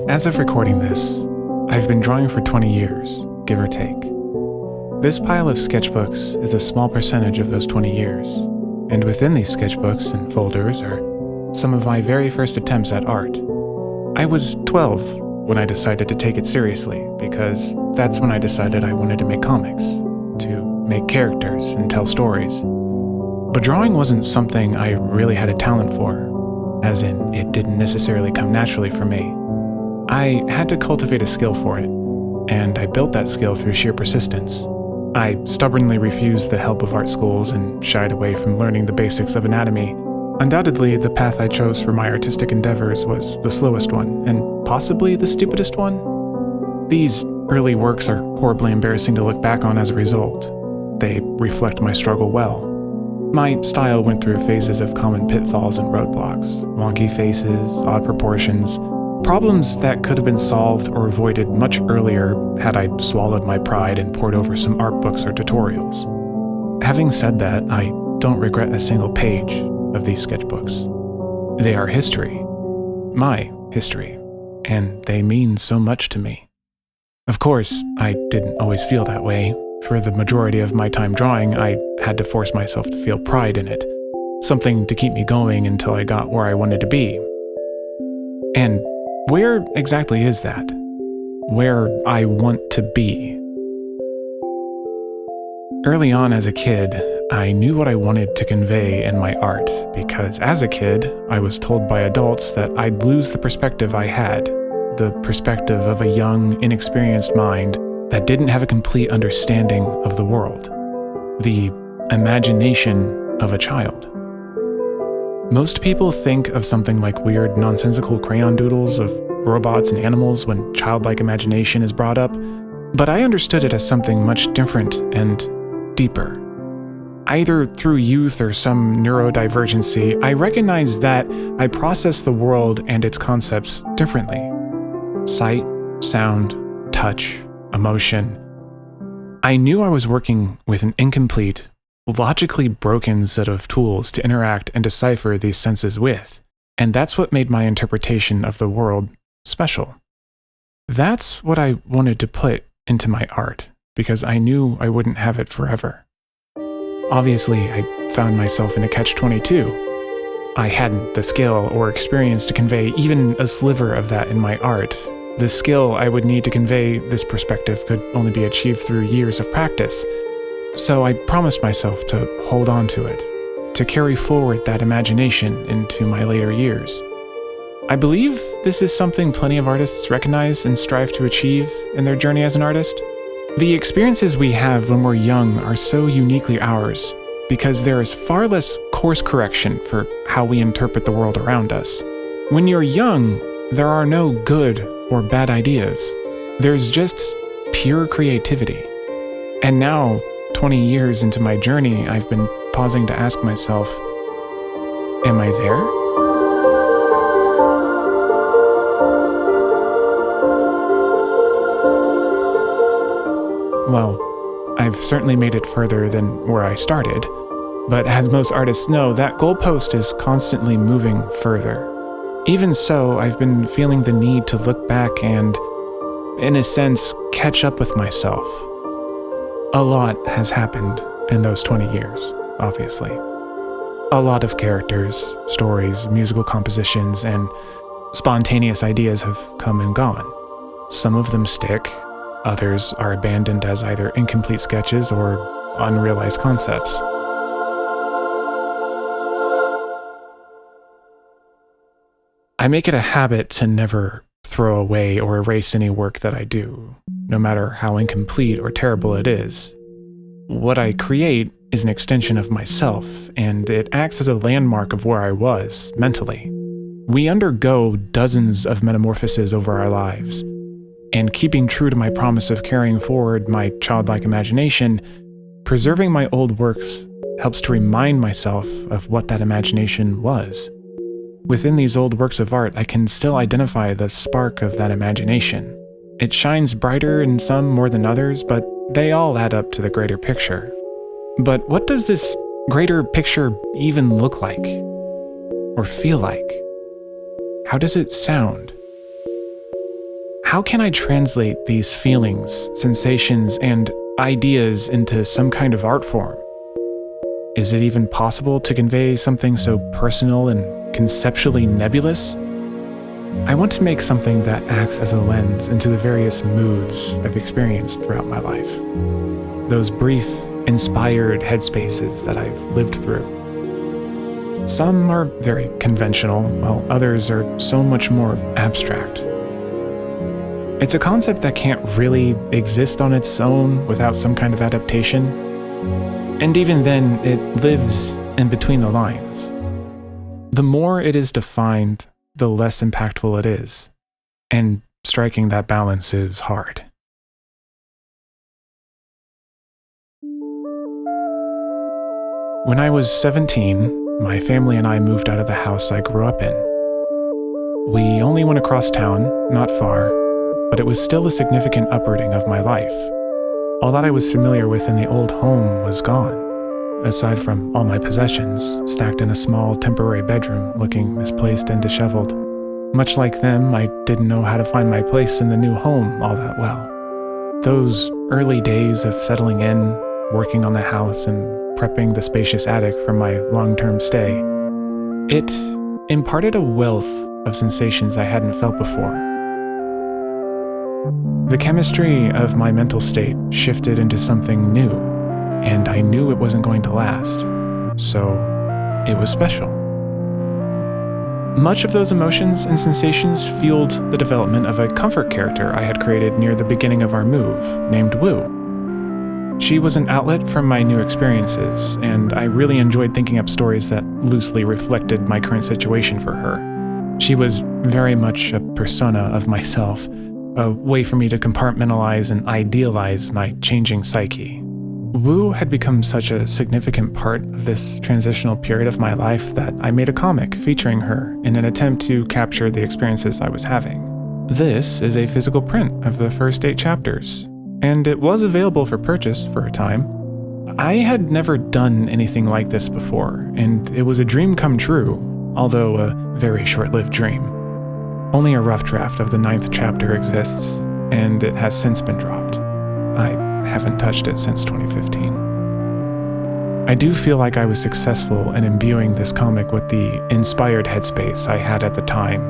As of recording this, I've been drawing for 20 years, give or take. This pile of sketchbooks is a small percentage of those 20 years, and within these sketchbooks and folders are some of my very first attempts at art. I was 12 when I decided to take it seriously, because that's when I decided I wanted to make comics, to make characters and tell stories. But drawing wasn't something I really had a talent for, as in, it didn't necessarily come naturally for me. I had to cultivate a skill for it, and I built that skill through sheer persistence. I stubbornly refused the help of art schools and shied away from learning the basics of anatomy. Undoubtedly, the path I chose for my artistic endeavors was the slowest one, and possibly the stupidest one. These early works are horribly embarrassing to look back on as a result. They reflect my struggle well. My style went through phases of common pitfalls and roadblocks, wonky faces, odd proportions, problems that could have been solved or avoided much earlier had I swallowed my pride and pored over some art books or tutorials. Having said that, I don't regret a single page of these sketchbooks. They are history, my history, and they mean so much to me. Of course, I didn't always feel that way. For the majority of my time drawing, I had to force myself to feel pride in it, something to keep me going until I got where I wanted to be. And where exactly is that? Where I want to be? Early on as a kid, I knew what I wanted to convey in my art, because as a kid, I was told by adults that I'd lose the perspective I had, the perspective of a young, inexperienced mind that didn't have a complete understanding of the world, the imagination of a child. Most people think of something like weird, nonsensical crayon doodles of robots and animals when childlike imagination is brought up, but I understood it as something much different and deeper. Either through youth or some neurodivergency, I recognized that I process the world and its concepts differently. Sight, sound, touch, emotion. I knew I was working with an incomplete, logically broken set of tools to interact and decipher these senses with, and that's what made my interpretation of the world special. That's what I wanted to put into my art, because I knew I wouldn't have it forever. Obviously, I found myself in a catch-22. I hadn't the skill or experience to convey even a sliver of that in my art. The skill I would need to convey this perspective could only be achieved through years of practice. So I promised myself to hold on to it, to carry forward that imagination into my later years. I believe this is something plenty of artists recognize and strive to achieve in their journey as an artist. The experiences we have when we're young are so uniquely ours because there is far less course correction for how we interpret the world around us. When you're young, there are no good or bad ideas. There's just pure creativity. And now, 20 years into my journey, I've been pausing to ask myself, am I there? Well, I've certainly made it further than where I started, but as most artists know, that goalpost is constantly moving further. Even so, I've been feeling the need to look back and, in a sense, catch up with myself. A lot has happened in those 20 years, obviously. A lot of characters, stories, musical compositions, and spontaneous ideas have come and gone. Some of them stick. Others are abandoned as either incomplete sketches or unrealized concepts. I make it a habit to never throw away or erase any work that I do, no matter how incomplete or terrible it is. What I create is an extension of myself, and it acts as a landmark of where I was, mentally. We undergo dozens of metamorphoses over our lives, and keeping true to my promise of carrying forward my childlike imagination, preserving my old works helps to remind myself of what that imagination was. Within these old works of art, I can still identify the spark of that imagination. It shines brighter in some more than others, but they all add up to the greater picture. But what does this greater picture even look like? Or feel like? How does it sound? how can I translate these feelings, sensations, and ideas into some kind of art form? Is it even possible to convey something so personal and conceptually nebulous? I want to make something that acts as a lens into the various moods I've experienced throughout my life. Those brief, inspired headspaces that I've lived through. Some are very conventional, while others are so much more abstract. It's a concept that can't really exist on its own without some kind of adaptation. And even then, it lives in between the lines. The more it is defined, the less impactful it is. And striking that balance is hard. When I was 17, my family and I moved out of the house I grew up in. We only went across town, not far, but it was still a significant uprooting of my life. All that I was familiar with in the old home was gone, aside from all my possessions, stacked in a small temporary bedroom looking misplaced and disheveled. Much like them, I didn't know how to find my place in the new home all that well. Those early days of settling in, working on the house, and prepping the spacious attic for my long-term stay, it imparted a wealth of sensations I hadn't felt before. The chemistry of my mental state shifted into something new, and I knew it wasn't going to last, so it was special. Much of those emotions and sensations fueled the development of a comfort character I had created near the beginning of our move, named Wu. She was an outlet from my new experiences, and I really enjoyed thinking up stories that loosely reflected my current situation for her. She was very much a persona of myself, a way for me to compartmentalize and idealize my changing psyche. Wu had become such a significant part of this transitional period of my life that I made a comic featuring her in an attempt to capture the experiences I was having. This is a physical print of the first 8 chapters, and it was available for purchase for a time. I had never done anything like this before, and it was a dream come true, although a very short-lived dream. Only a rough draft of the 9th chapter exists, and it has since been dropped. I haven't touched it since 2015. I do feel like I was successful in imbuing this comic with the inspired headspace I had at the time.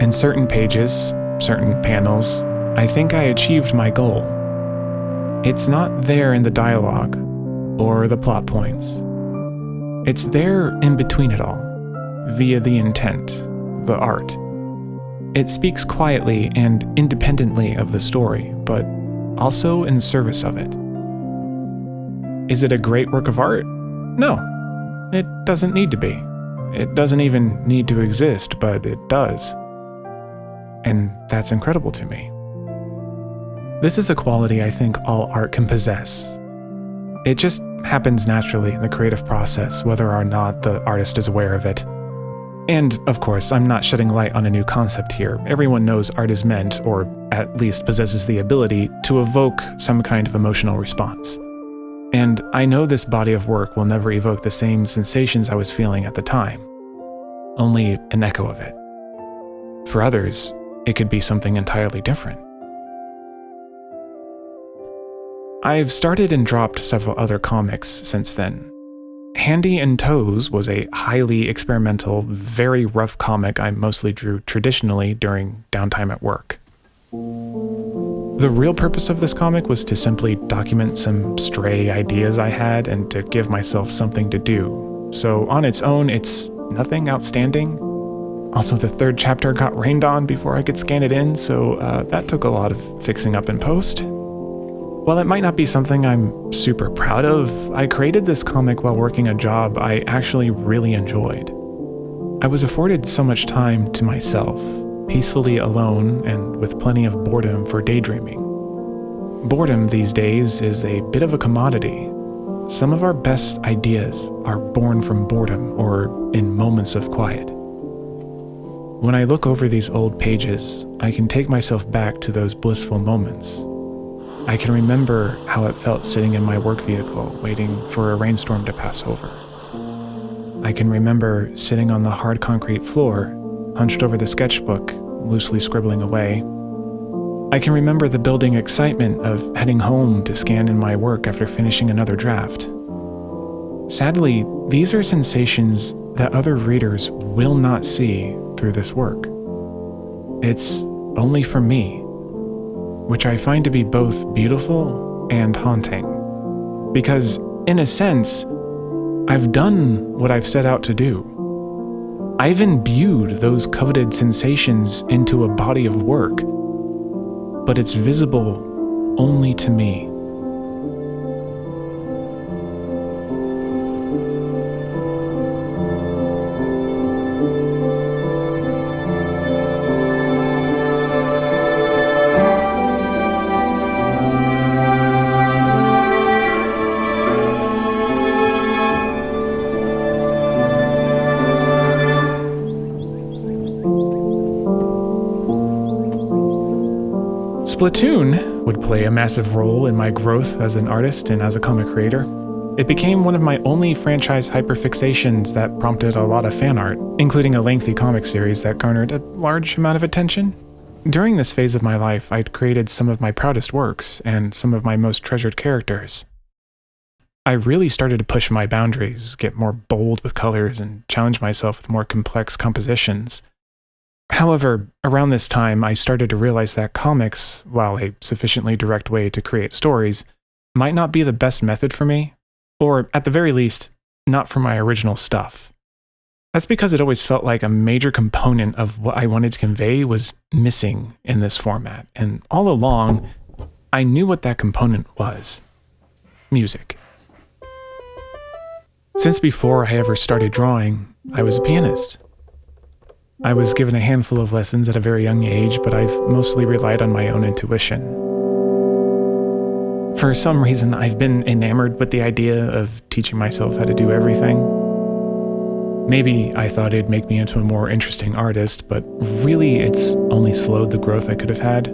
In certain pages, certain panels, I think I achieved my goal. It's not there in the dialogue or the plot points. It's there in between it all, via the intent, the art. It speaks quietly and independently of the story, but also in service of it. Is it a great work of art? No, it doesn't need to be. It doesn't even need to exist, but it does. And that's incredible to me. This is a quality I think all art can possess. It just happens naturally in the creative process, whether or not the artist is aware of it. And, of course, I'm not shedding light on a new concept here. Everyone knows art is meant, or at least possesses the ability, to evoke some kind of emotional response. And I know this body of work will never evoke the same sensations I was feeling at the time, only an echo of it. For others, it could be something entirely different. I've started and dropped several other comics since then. Handy and Toes was a highly experimental, very rough comic I mostly drew traditionally during downtime at work. The real purpose of this comic was to simply document some stray ideas I had and to give myself something to do. So on its own, it's nothing outstanding. Also, the 3rd chapter got rained on before I could scan it in, so that took a lot of fixing up in post. While it might not be something I'm super proud of, I created this comic while working a job I actually really enjoyed. I was afforded so much time to myself, peacefully alone and with plenty of boredom for daydreaming. Boredom these days is a bit of a commodity. Some of our best ideas are born from boredom or in moments of quiet. When I look over these old pages, I can take myself back to those blissful moments. I can remember how it felt sitting in my work vehicle waiting for a rainstorm to pass over. I can remember sitting on the hard concrete floor, hunched over the sketchbook, loosely scribbling away, I can remember the building excitement of heading home to scan in my work after finishing another draft. Sadly, these are sensations that other readers will not see through this work. It's only for me, which I find to be both beautiful and haunting. Because, in a sense, I've done what I've set out to do. I've imbued those coveted sensations into a body of work, but it's visible only to me. Splatoon would play a massive role in my growth as an artist and as a comic creator. It became one of my only franchise hyperfixations that prompted a lot of fan art, including a lengthy comic series that garnered a large amount of attention. During this phase of my life, I'd created some of my proudest works and some of my most treasured characters. I really started to push my boundaries, get more bold with colors, and challenge myself with more complex compositions. However, around this time, I started to realize that comics, while a sufficiently direct way to create stories, might not be the best method for me, or at the very least, not for my original stuff. That's because it always felt like a major component of what I wanted to convey was missing in this format, and all along, I knew what that component was: music. Since before I ever started drawing, I was a pianist. I was given a handful of lessons at a very young age, but I've mostly relied on my own intuition. For some reason, I've been enamored with the idea of teaching myself how to do everything. Maybe I thought it'd make me into a more interesting artist, but really it's only slowed the growth I could have had.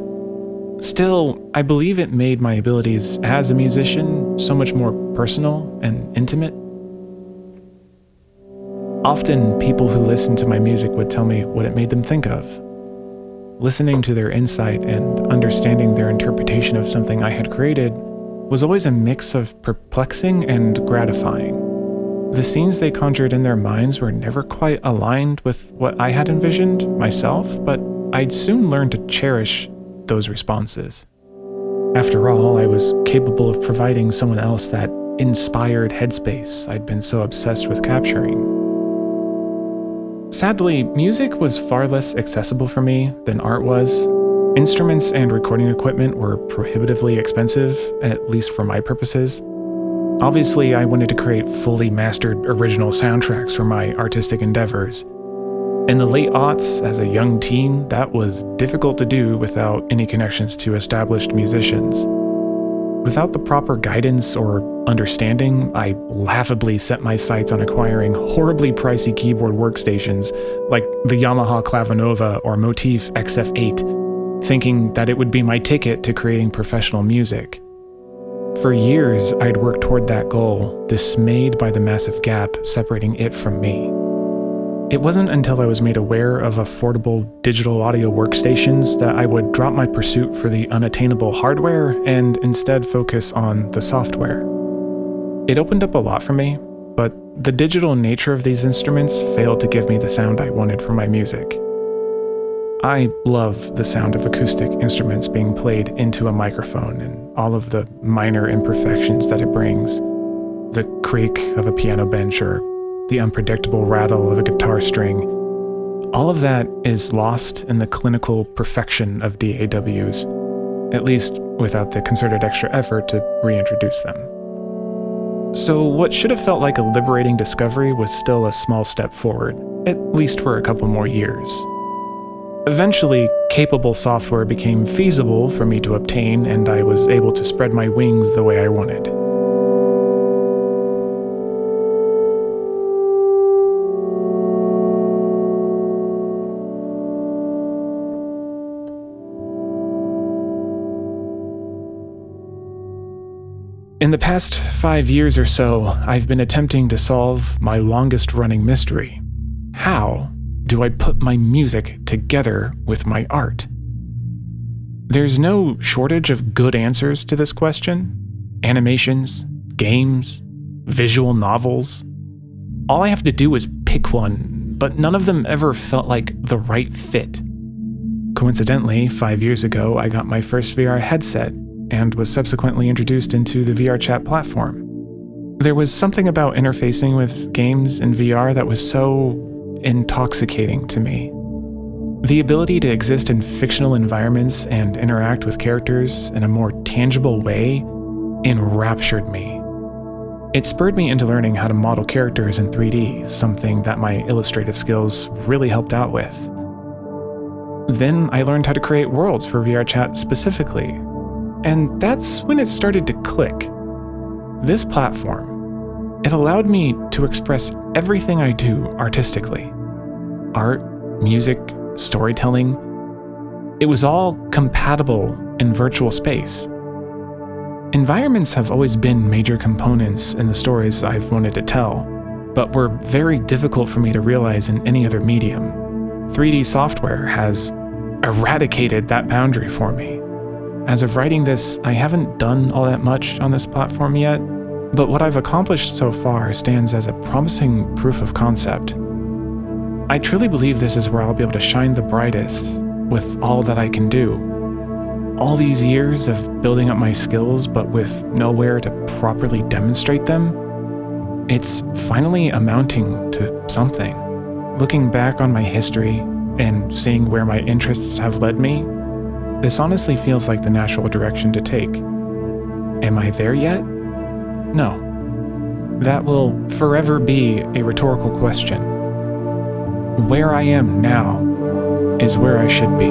Still, I believe it made my abilities as a musician so much more personal and intimate. Often, people who listened to my music would tell me what it made them think of. Listening to their insight and understanding their interpretation of something I had created was always a mix of perplexing and gratifying. The scenes they conjured in their minds were never quite aligned with what I had envisioned myself, but I'd soon learned to cherish those responses. After all, I was capable of providing someone else that inspired headspace I'd been so obsessed with capturing. Sadly, music was far less accessible for me than art was. Instruments and recording equipment were prohibitively expensive, at least for my purposes. Obviously, I wanted to create fully mastered original soundtracks for my artistic endeavors. In the late aughts, as a young teen, that was difficult to do without any connections to established musicians. Without the proper guidance or understanding, I laughably set my sights on acquiring horribly pricey keyboard workstations like the Yamaha Clavinova or Motif XF8, thinking that it would be my ticket to creating professional music. For years, I'd worked toward that goal, dismayed by the massive gap separating it from me. It wasn't until I was made aware of affordable digital audio workstations that I would drop my pursuit for the unattainable hardware and instead focus on the software. It opened up a lot for me, but the digital nature of these instruments failed to give me the sound I wanted for my music. I love the sound of acoustic instruments being played into a microphone and all of the minor imperfections that it brings. The creak of a piano bench or the unpredictable rattle of a guitar string. All of that is lost in the clinical perfection of DAWs, at least without the concerted extra effort to reintroduce them. So what should have felt like a liberating discovery was still a small step forward, at least for a couple more years. Eventually, capable software became feasible for me to obtain, and I was able to spread my wings the way I wanted. In the past 5 years or so, I've been attempting to solve my longest-running mystery. How do I put my music together with my art? There's no shortage of good answers to this question. Animations, games, visual novels. All I have to do is pick one, but none of them ever felt like the right fit. Coincidentally, 5 years ago, I got my first VR headset and was subsequently introduced into the VR chat platform. There was something about interfacing with games in VR that was so intoxicating to me. The ability to exist in fictional environments and interact with characters in a more tangible way enraptured me. It spurred me into learning how to model characters in 3D, something that my illustrative skills really helped out with. Then I learned how to create worlds for VR chat specifically, and that's when it started to click. This platform, it allowed me to express everything I do artistically. Art, music, storytelling. It was all compatible in virtual space. Environments have always been major components in the stories I've wanted to tell, but were very difficult for me to realize in any other medium. 3D software has eradicated that boundary for me. As of writing this, I haven't done all that much on this platform yet, but what I've accomplished so far stands as a promising proof of concept. I truly believe this is where I'll be able to shine the brightest with all that I can do. All these years of building up my skills, but with nowhere to properly demonstrate them, it's finally amounting to something. Looking back on my history and seeing where my interests have led me, this honestly feels like the natural direction to take. Am I there yet? No. That will forever be a rhetorical question. Where I am now is where I should be.